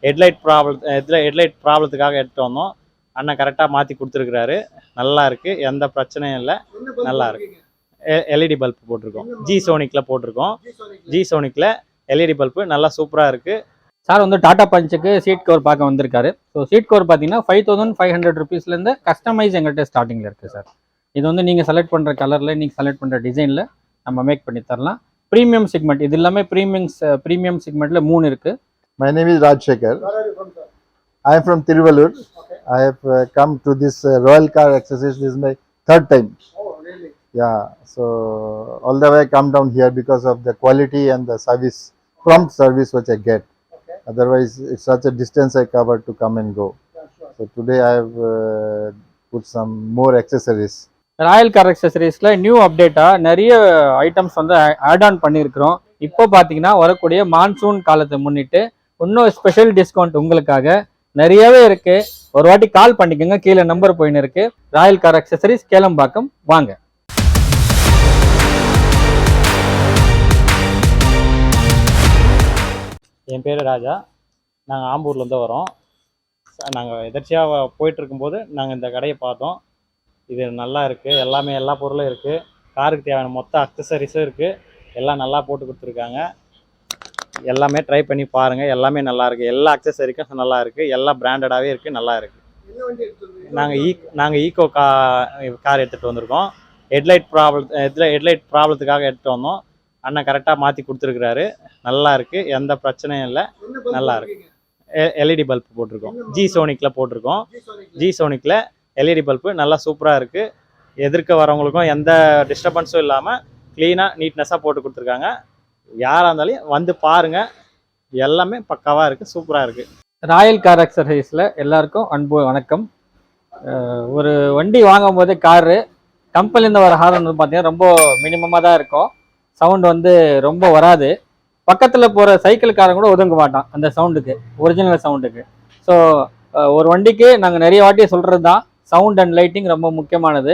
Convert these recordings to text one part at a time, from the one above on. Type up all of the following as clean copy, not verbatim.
Headlight ப்ராப்ளத்துக்காக எடுத்துகிட்டு வந்தோம். அண்ணன் கரெக்டாக மாற்றி கொடுத்துருக்குறாரு. நல்லா இருக்குது, எந்த பிரச்சனையும் இல்லை, நல்லா இருக்கு. எல்இடி பல்ப் போட்டிருக்கோம், ஜி சோனிக்கில் போட்டிருக்கோம். ஜி சோனிக்கில் எல்இடி பல்ப்பு நல்லா சூப்பராக இருக்குது. சார் வந்து டாடா பஞ்சுக்கு சீட் கவர் பார்க்க வந்திருக்காரு. ஸோ சீட் கவர் பார்த்தீங்கன்னா 5500 rupeesலேருந்து கஸ்டமைஸ் எங்கள்கிட்ட ஸ்டார்டிங்கில் இருக்குது சார். இது வந்து நீங்கள் செலக்ட் பண்ணுற கலரில், நீங்கள் செலக்ட் பண்ணுற டிசைனில் நம்ம மேக் பண்ணி தரலாம். ப்ரீமியம் செக்மெண்ட் இது எல்லாமே ப்ரீமியம் செக்மெண்ட்டில் 3 இருக்குது. My name is Rajshekhar. Where are you from, sir? I am from Tiruvallur. Okay. I have come to this Royal Car Accessories. This is my third time. Oh, really? Yeah, so all the way I come down here because of the quality and the service, prompt service which I get. Okay. Otherwise, it's such a distance I cover to come and go. Yeah, sure. So today I have put some more accessories. Royal car அக்சசரிஸில் new அப்டேட்டாக நிறைய items வந்து add on பண்ணியிருக்கிறோம். இப்போ பார்த்தீங்கன்னா வரக்கூடிய monsoon காலத்தை முன்னிட்டு இன்னும் ஸ்பெஷல் டிஸ்கவுண்ட் உங்களுக்காக நிறையவே இருக்குது. ஒரு வாட்டி கால் பண்ணிக்கோங்க, கீழே நம்பர் போயின்னு இருக்குது. ராயல் கார் அக்சசரிஸ், கேளம்பாக்கம், வாங்க. என் பேர் ராஜா. நாங்கள் ஆம்பூர்லேருந்து வரோம். நாங்கள் எதர்ச்சியாக போயிட்டுருக்கும்போது நாங்கள் இந்த கடையை பார்த்தோம். இது நல்லா இருக்குது, எல்லா பொருளும் இருக்குது. காருக்கு தேவையான மொத்த அக்சசரிஸும் இருக்குது. எல்லாம் நல்லா போட்டு கொடுத்துருக்காங்க. எல்லாமே ட்ரை பண்ணி பாருங்கள், எல்லாமே நல்லாயிருக்கு. எல்லா அக்சசரிக்கும் நல்லா இருக்குது, எல்லாம் பிராண்டடாகவே இருக்குது, நல்லா இருக்குது. நாங்கள் ஈக்கோ கார் எடுத்துகிட்டு வந்திருக்கோம். ஹெட்லைட் ப்ராப்ளத்துக்காக எடுத்துகிட்டு வந்தோம். அண்ணன் கரெக்டாக மாற்றி கொடுத்துருக்குறாரு. நல்லா இருக்குது, எந்த பிரச்சனையும் இல்லை, நல்லா இருக்குது. எல்இடி பல்ப் போட்டிருக்கோம், ஜி சோனிக்கில் போட்டிருக்கோம். ஜி சோனிக்கில் எல்இடி பல்ப்பு நல்லா சூப்பராக இருக்குது. எதிர்க்க வரவங்களுக்கும் எந்த டிஸ்டர்பன்ஸும் இல்லாமல் க்ளீனாக நீட்னஸாக போட்டு கொடுத்துருக்காங்க. யாராக இருந்தாலும் வந்து பாருங்கள், எல்லாமே பக்காவாக இருக்குது, சூப்பராக இருக்குது. ராயல் கார் அக்சசரிஸில் எல்லாருக்கும் அன்பு வணக்கம். ஒரு வண்டி வாங்கும் போதே காரு கம்பெனிலேருந்து வர ஹாரன் வந்து பார்த்தீங்கன்னா ரொம்ப மினிமமாக தான் இருக்கும். சவுண்டு வந்து ரொம்ப வராது. பக்கத்தில் போகிற சைக்கிள்காரன் கூட ஒதுங்க மாட்டான் அந்த சவுண்டுக்கு, ஒரிஜினல் சவுண்டுக்கு. ஸோ ஒரு வண்டிக்கு நாங்கள் நிறைய வாட்டி சொல்கிறது தான், சவுண்ட் அண்ட் லைட்டிங் ரொம்ப முக்கியமானது.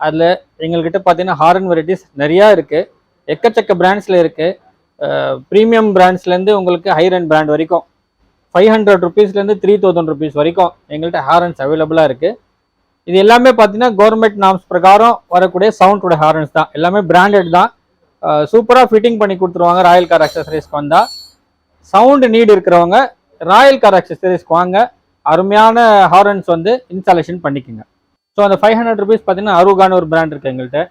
அதில் எங்கள்கிட்ட பார்த்தீங்கன்னா ஹாரன் வெரைட்டிஸ் நிறையா இருக்குது, எக்கச்சக்க பிராண்ட்ஸில் இருக்குது. ப்ரீமியம் பிராண்ட்ஸ்லேருந்து உங்களுக்கு ஹைரன் பிராண்ட் வரைக்கும் 500 rupeesலேருந்து 3000 rupees வரைக்கும் எங்கள்கிட்ட ஹாரன்ஸ் அவைலபிளாக இருக்குது. இது எல்லாமே பார்த்தீங்கன்னா கவர்மெண்ட் நார்ம்ஸ் பிரகாரம் வரக்கூடிய சவுண்டோட ஹாரன்ஸ் தான், எல்லாமே பிராண்டட் தான். சூப்பராக ஃபிட்டிங் பண்ணி கொடுத்துருவாங்க. ராயல் கார் அக்சசரிஸ்க்கு வந்தால் சவுண்டு நீடு இருக்கிறவங்க ராயல் கார் அக்சசரிஸ்க்கு வாங்க. அருமையான ஹாரன்ஸ் வந்து இன்ஸ்டாலேஷன் பண்ணிக்கோங்க. ஸோ அந்த 500 rupees பார்த்தீங்கன்னா அருகான ஒரு பிராண்ட் இருக்குது எங்கள்கிட்ட.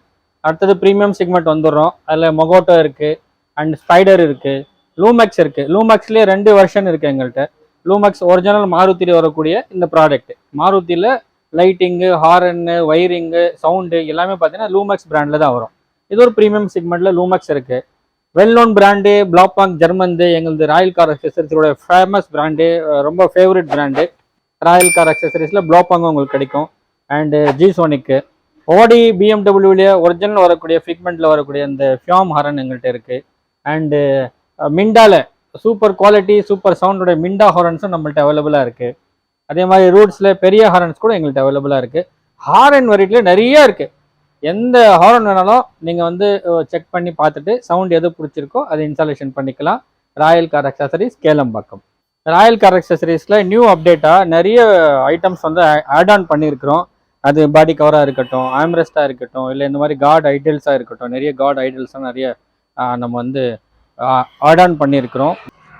அடுத்தது ப்ரீமியம் செக்மெண்ட் வந்துடுறோம். அதில் மொகோட்டோ இருக்குது, அண்ட் ஸ்பைடர் இருக்குது, லூமேக்ஸ் இருக்குது. லூமேக்ஸ்லேயே 2 வெர்ஷன் இருக்குது எங்கள்கிட்ட. லூமேக்ஸ் ஒரிஜினல் மாருதியில் வரக்கூடிய இந்த ப்ராடக்ட். மாருதியில் லைட்டிங்கு, ஹாரன்னு, ஒயரிங்கு, சவுண்டு எல்லாமே பார்த்தீங்கன்னா லூமேக்ஸ் பிராண்டில் தான் வரும். இது ஒரு ப்ரீமியம் செக்மெண்ட்டில் லூமேக்ஸ் இருக்குது. வெல் நோன் பிராண்டு பிளாப்பாங் ஜெர்மன்து எங்களது ராயல் கார் அக்சசரிஸோட ஃபேமஸ் பிராண்டு, ரொம்ப ஃபேவரட் பிராண்டு. ராயல் கார் அக்சசரிஸில் பிளாப்பாங்கும் உங்களுக்கு கிடைக்கும். அண்டு ஜி சோனிக்கு ஓடி பிஎம்டபிள்யூலேயே ஒரிஜினல் வரக்கூடிய ஃபிக்மெண்ட்டில் வரக்கூடிய இந்த ஃபியாம் ஹாரன் எங்கள்கிட்ட இருக்குது. அண்டு மிண்டாவில் சூப்பர் குவாலிட்டி சூப்பர் சவுண்டோட மிண்டா ஹாரன்ஸும் நம்மள்ட்ட அவைலபிளாக இருக்குது. அதே மாதிரி ரூட்ஸில் பெரிய ஹாரன்ஸ் கூட எங்கள்கிட்ட அவைலபிளாக இருக்குது. ஹாரன் வெரைட்டியில் நிறையா இருக்குது. எந்த ஹாரன் வேணாலும் நீங்கள் வந்து செக் பண்ணி பார்த்துட்டு சவுண்ட் எது பிடிச்சிருக்கோ அதை இன்ஸ்டாலேஷன் பண்ணிக்கலாம். Royal car accessories, Kelambakkam. Royal car அக்சசரிஸில் நியூ அப்டேட்டாக நிறைய ஐட்டம்ஸ் வந்து ஆட் ஆன் பண்ணியிருக்கிறோம். அது பாடி கவராக இருக்கட்டும், ஆம்ரெஸ்டாக இருக்கட்டும், இல்லை இந்த மாதிரி காட் ஐடல்ஸாக இருக்கட்டும், நிறைய காட் ஐடல்ஸாக நிறைய நம்ம வந்து ஆட் ஆன் பண்ணியிருக்கிறோம்.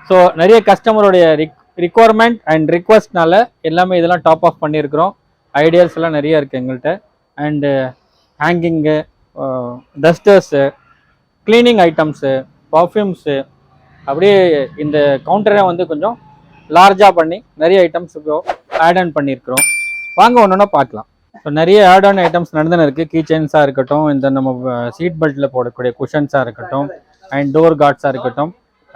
ஸோ நிறைய கஸ்டமருடைய ரிக்குவயர்மெண்ட் அண்ட் ரிக்வஸ்ட்னால எல்லாமே இதெல்லாம் டாப் ஆஃப் பண்ணியிருக்கிறோம். ஐடியாஸ் எல்லாம் நிறைய இருக்குது எங்கள்கிட்ட. And hanging, dusters, cleaning items, perfumes, அப்படியே இந்த கவுண்டரை வந்து கொஞ்சம் லார்ஜாக பண்ணி நிறைய ஐட்டம்ஸ் இப்போ ஆட் ஆன் பண்ணியிருக்கிறோம். வாங்க ஒன்று பார்க்கலாம். ஸோ நிறைய ஆட் ஆன் ஐட்டம்ஸ் நடந்துன்னு இருக்குது. கீ செயின்ஸாக இருக்கட்டும், இந்த நம்ம சீட் பெல்ட்டில் போடக்கூடிய குஷன்ஸாக இருக்கட்டும், அண்ட் டோர் கார்ட்ஸாக இருக்கட்டும்,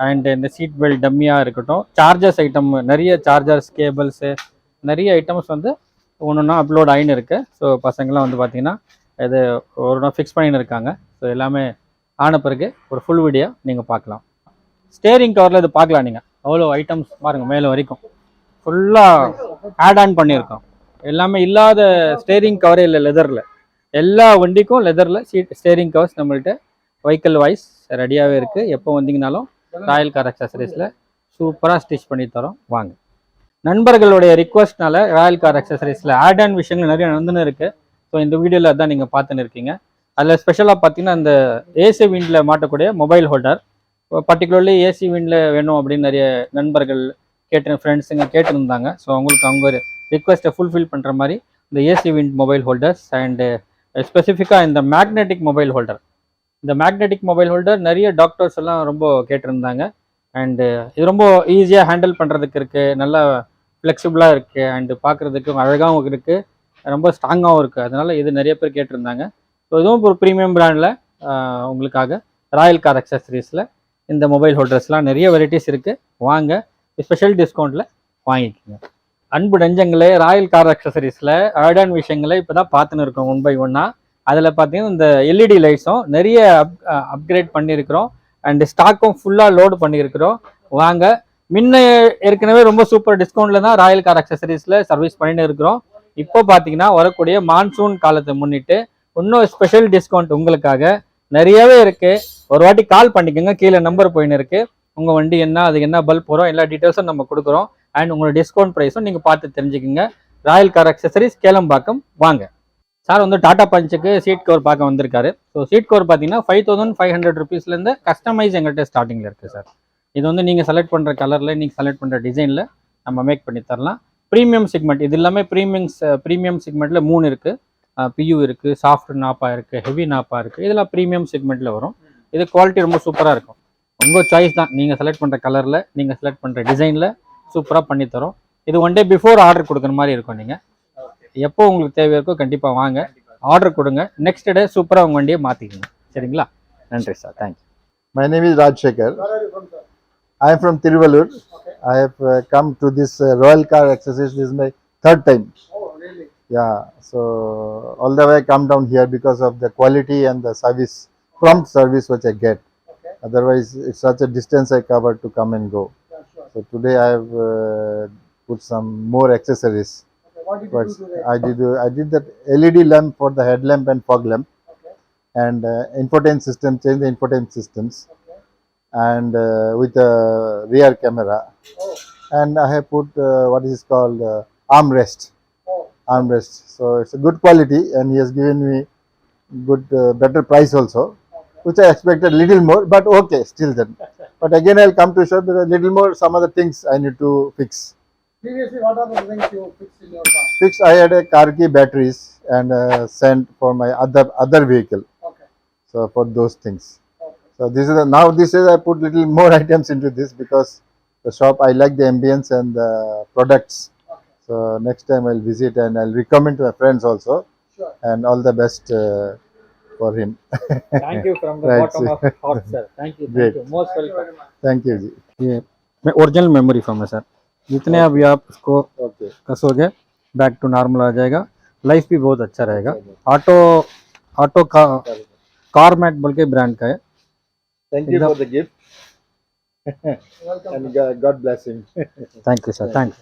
அண்ட் இந்த சீட் பெல்ட் டம்மியாக இருக்கட்டும், சார்ஜர்ஸ் ஐட்டம் நிறைய, சார்ஜர்ஸ், கேபிள்ஸு, நிறைய ஐட்டம்ஸ் வந்து ஒன்று ஒன்றா அப்லோட் ஆகின்னு இருக்குது. ஸோ பசங்களாம் வந்து பார்த்திங்கன்னா இது ஒரு ஃபிக்ஸ் பண்ணின்னு இருக்காங்க. ஸோ எல்லாமே ஆன பிறகு ஒரு ஃபுல் வீடியோ நீங்கள் பார்க்கலாம். ஸ்டேரிங் கவரில் இது பார்க்கலாம் நீங்கள், அவ்வளோ ஐட்டம்ஸ் பாருங்கள், மேலே வரைக்கும் ஃபுல்லாக ஆட் ஆன் பண்ணியிருக்கோம். எல்லாமே இல்லாத ஸ்டேரிங் கவரே இல்லை லெதரில். எல்லா வண்டிக்கும் லெதரில் ஸ்டேரிங் கவர்ஸ் நம்மள்கிட்ட வெஹிக்கிள் வைஸ் ரெடியாகவே இருக்குது. எப்போ வந்தீங்கனாலும் ராயல் கார் அக்சசரிஸில் சூப்பராக ஸ்டிச் பண்ணி தரோம். வாங்க. நண்பர்களுடைய ரிக்வஸ்ட்னால ராயல் கார் அக்சசரிஸில் ஆட் ஆன் விஷயங்கள் நிறைய நடந்துன்னு இருக்குது. ஸோ இந்த வீடியோவில் அதான் நீங்கள் பார்த்துன்னு இருக்கீங்க. அதில் ஸ்பெஷலாக பார்த்தீங்கன்னா இந்த ஏசி விண்டில் மாட்டக்கூடிய மொபைல் ஹோல்டர், பர்டிகுலர்லி ஏசி விண்டில் வேணும் அப்படின்னு நிறைய நண்பர்கள் ஃப்ரெண்ட்ஸுங்க கேட்டுருந்தாங்க. ஸோ அவங்களுக்கு அவங்க ரிக்வெஸ்ட்டை ஃபுல்ஃபில் பண்ணுற மாதிரி இந்த AC wind mobile holders and ஸ்பெசிஃபிக்காக இந்த மேக்னெட்டிக் மொபைல் ஹோல்டர். இந்த மேக்னெட்டிக் மொபைல் ஹோல்டர் நிறைய டாக்டர்ஸ் எல்லாம் ரொம்ப கேட்டிருந்தாங்க. அண்டு இது ரொம்ப ஈஸியாக ஹேண்டில் பண்ணுறதுக்கு இருக்குது, நல்லா ஃப்ளெக்சிபிளாக இருக்குது, அண்டு பார்க்குறதுக்கு அழகாகவும் இருக்குது, ரொம்ப ஸ்ட்ராங்காகவும் இருக்குது. அதனால் இது நிறைய பேர் கேட்டிருந்தாங்க. ஸோ இதுவும் ஒரு ப்ரீமியம் பிராண்டில் உங்களுக்காக ராயல் கார் அக்சசரிஸில் இந்த மொபைல் ஹோல்டர்ஸ்லாம் நிறைய வெரைட்டிஸ் இருக்குது. வாங்க, ஸ்பெஷல் டிஸ்கவுண்ட்டில் வாங்கிக்கோங்க. அன்பு நெஞ்சங்களே, ராயல் கார் அக்சசரிஸில் ஆடான் விஷயங்களை இப்போ தான் பார்த்துன்னு இருக்கோம் ஒன் பை ஒன்னாக. அதில் பார்த்தீங்கன்னா இந்த எல்இடி லைட்ஸும் நிறைய அப்கிரேட் பண்ணியிருக்கிறோம். அண்டு ஸ்டாக்கும் ஃபுல்லாக லோடு பண்ணியிருக்கிறோம். வாங்க, முன்ன ஏற்கனவே ரொம்ப சூப்பர் டிஸ்கவுண்ட்டில் தான் ராயல் கார் அக்சசரிஸில் சர்வீஸ் பண்ணிட்டு இருக்கிறோம். இப்போ பார்த்தீங்கன்னா வரக்கூடிய மான்சூன் காலத்தை முன்னிட்டு இன்னும் ஸ்பெஷல் டிஸ்கவுண்ட் உங்களுக்காக நிறையவே இருக்குது. ஒரு வாட்டி கால் பண்ணிக்கோங்க, கீழே நம்பர் போயின்னு இருக்குது. உங்கள் வண்டி என்ன, அதுக்கு என்ன பல்ப் வரும், எல்லா டீட்டெயில்ஸும் நம்ம கொடுக்குறோம். அண்ட் உங்களோட டிஸ்கவுண்ட் ப்ரைஸும் நீங்கள் பார்த்து தெரிஞ்சுக்கோங்க. Royal car accessories, Kelambakkam. வாங்க. சார் வந்து டாடா பஞ்சுக்கு சீட் கவர் பார்க்க வந்திருக்காரு. ஸோ சீட் கவர் பார்த்தீங்கன்னா 5500 ருபீஸ்லேருந்து கஸ்டமைஸ் எங்கள்கிட்ட ஸ்டார்டிங்கில் இருக்குது சார். இது வந்து நீங்கள் செலக்ட் பண்ணுற கலரில், நீங்கள் செலக்ட் பண்ணுற டிசைனில் நம்ம மேக் பண்ணி தரலாம். ப்ரீமியம் செக்மெண்ட் இது எல்லாமே ப்ரீமியம் செக்மெண்ட்டில் 3 இருக்குது. பியூ இருக்குது, சாஃப்ட் நாப்பா இருக்குது, ஹெவி நாப்பா இருக்குது. இதெல்லாம் ப்ரீமியம் செக்மெண்ட்டில் வரும். இது குவாலிட்டி ரொம்ப சூப்பராக இருக்கும். உங்கள் சாய்ஸ் தான், நீங்கள் செலக்ட் பண்ணுற கலரில், நீங்கள் செலக்ட் பண்ணுற டிசைனில் சூப்பராக பண்ணித்தரோம். இது ஒன் டே பிஃபோர் ஆர்டர் கொடுக்குற மாதிரி இருக்கும். நீங்கள் எப்போ உங்களுக்கு தேவை இருக்கோ கண்டிப்பாக வாங்க, ஆர்டர் கொடுங்க. நெக்ஸ்ட் டே சூப்பராக உங்கள் வண்டியை மாற்றிக்கணும். சரிங்களா? நன்றி sir, thank you. My name is Rajshekhar. Where are you from, sir? I am from Tiruvallur. Okay. I have come to this Royal Car Accessories. This is my third time. Oh, really? Yeah, so all the way I come down here because of the quality and the service, prompt service which I get. Okay. Otherwise, it's such a distance I cover to come and go. Yeah, sure. So today I have put some more accessories. Okay. What did But you do today? I did that LED lamp for the headlamp and fog lamp, Okay. and infotainment system, change the infotainment systems, Okay. and with a rear camera. Oh. And I have put what is called armrest. Oh. Armrest. So it's a good quality, and he has given me good, better price also, Okay. which I expected little more, but okay, still then. But again, I'll come to show because little more some other things I need to fix. Previously, what are the things you fixed in your car? Fixed, I had a car key batteries and sent for my other vehicle. Okay. So for those things. Okay. So this is now this is I put little more items into this because the shop, I like the ambience and the products. Okay. So next time I'll visit and I'll recommend to my friends also. Sure. And all the best for him. Thank you from the Right, bottom of heart sir. Thank you, Great. Thank you, most Thank you welcome. very much. Thank you जी. ये original memory foam है sir. जितने अभी आप उसको Okay. कसोगे back to normal आ जाएगा. लाइफ भी बहुत अच्छा रहेगा. ऑटो का कारमेट बोल के ब्रांड का है. Thank you for the gift. Welcome. And God bless him. Thank you sir, thank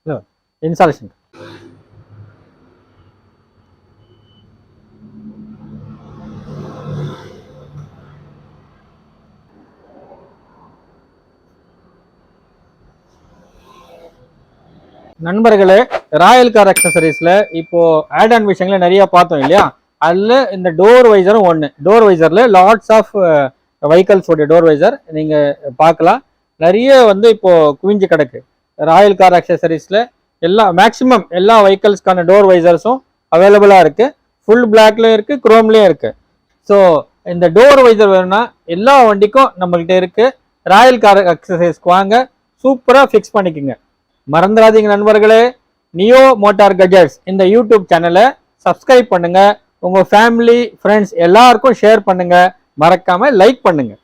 you. Installation நண்பர்களே, ராயல் கார் அக்சசரிஸ்ல இப்போ ஆட் ஆன் விஷயங்களை நிறைய பார்த்தோம் இல்லையா? அதில் இந்த டோர் வைசரும் ஒன்று. டோர் வைசரில் லாட்ஸ் ஆஃப் வெஹிக்கல்ஸோடைய டோர் வைசர் நீங்கள் பார்க்கலாம். நிறைய வந்து இப்போ குவிஞ்சு கிடக்கு. ராயல் கார் அக்சசரிஸில் மேக்ஸிமம் எல்லா வெஹிக்கல்ஸ்க்கான டோர் வைசர்ஸும் அவைலபிளாக இருக்குது. ஃபுல் பிளாக்லேயும் இருக்குது, குரோம்லேயும் இருக்குது. ஸோ இந்த டோர் வைசர் வேணும்னா எல்லா வண்டிக்கும் நம்மள்கிட்ட இருக்குது. ராயல் கார் அக்சசரிஸ்க்கு வாங்க, சூப்பராக ஃபிக்ஸ் பண்ணிக்கோங்க. மறந்துடாதீங்க நண்பர்களே, நியோ மோட்டார் கஜெட்ஸ் இந்த யூடியூப் சேனலை சப்ஸ்கிரைப் பண்ணுங்க. உங்க ஃபேமிலி ஃப்ரெண்ட்ஸ் எல்லாருக்கும் ஷேர் பண்ணுங்க. மறக்காம லைக் பண்ணுங்க.